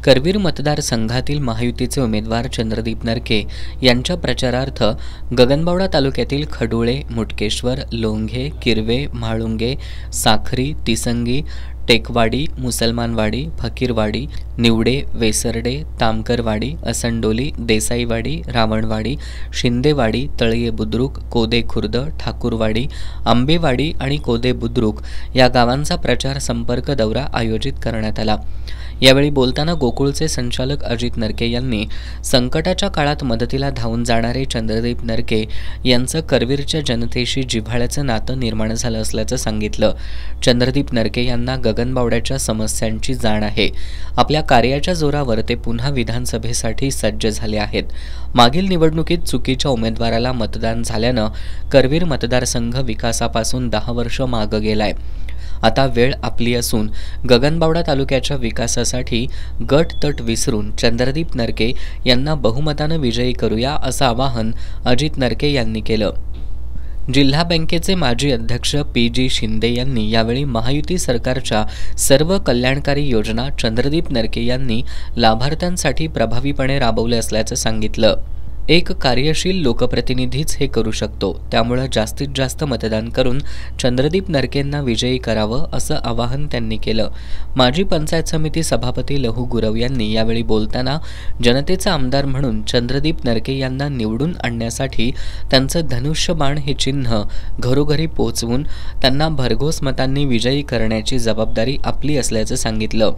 करवीर मतदारसंघातील महायुतीचे उमेदवार चंद्रदीप नरके यांच्या प्रचारार्थ गगनबावडा तालुक्यातील खडोळे, मुटकेश्वर, लोंघे, किरवे, म्हाळुंगे, साखरी, तिसंगी, टेकवाडी, मुसलमानवाडी, फकीरवाडी, निवडे, वेसर्डे, तामकरवाडी, असंडोली, देसाईवाडी, रावणवाडी, शिंदेवाडी, तळये बुद्रुक, कोदे खुर्द, ठाकूरवाडी, आंबेवाडी आणि कोदे बुद्रुक या गावांचा प्रचार संपर्क दौरा आयोजित करण्यात आला। यावेळी बोलताना गोकुळचे संचालक अजित नरके यांनी संकटाच्या काळात मदतीला धावून जाणारे चंद्रदीप नरके यांचं करवीरच्या जनतेशी जिव्हाळ्याचं नातं निर्माण झालं असल्याचं सांगितलं। चंद्रदीप नरके यांना गगनबावड्याच्या समस्यांची जाण आहे। आपल्या कार्याच्या जोरावर ते पुन्हा विधानसभेसाठी सज्ज झाले आहेत। मागील निवडणुकीत चुकीच्या उमेदवाराला मतदान झाल्यानं करवीर मतदारसंघ विकासापासून 10 वर्ष मागे गेलाय। आता वेळ आपली असून गगनबावडा तालुक्याच्या विकासासाठी गट तट विसरून चंद्रदीप नरके यांना बहुमतानं विजयी करूया असं आवाहन अजित नरके यांनी केलं। जिल्हा बँकेचे माजी अध्यक्ष पी.जी. शिंदे यांनी यावेळी महायुती सरकारच्या सर्व कल्याणकारी योजना चंद्रदीप नरके यांनी लाभार्थ्यांसाठी प्रभावीपणे राबवल्या असल्याचं सांगितलं। एक कार्यशील लोकप्रतिनिधीच हे करू शकतो, त्यामुळे जास्तीत जास्त मतदान करून चंद्रदीप नरकेंना विजयी करावं असं आवाहन त्यांनी केलं। माजी पंचायत समिती सभापती लहू गुरव यांनी यावेळी बोलताना जनतेचा आमदार म्हणून चंद्रदीप नरके यांना निवडून आणण्यासाठी त्यांचं धनुष्यबाण हे चिन्ह घरोघरी पोहोचवून त्यांना भरघोस मतांनी विजयी करण्याची जबाबदारी आपली असल्याचं सांगितलं।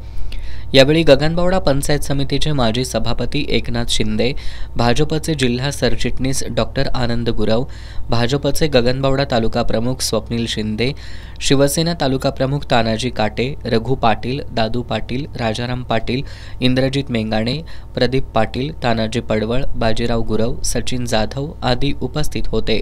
यावेळी गगनबावडा पंचायत समितीचे माजी सभापती एकनाथ शिंदे, भाजपचे जिल्हा सरचिटणीस डॉक्टर आनंद गुरव, भाजपचे गगनबावडा तालुका प्रमुख स्वप्नील शिंदे, शिवसेना तालुका प्रमुख तानाजी काटे, रघु पाटील, दादू पाटील, राजाराम पाटील, इंद्रजित मेंगाणे, प्रदीप पाटील, तानाजी पडवळ, बाजीराव गुरव, सचिन जाधव आदी उपस्थित होते।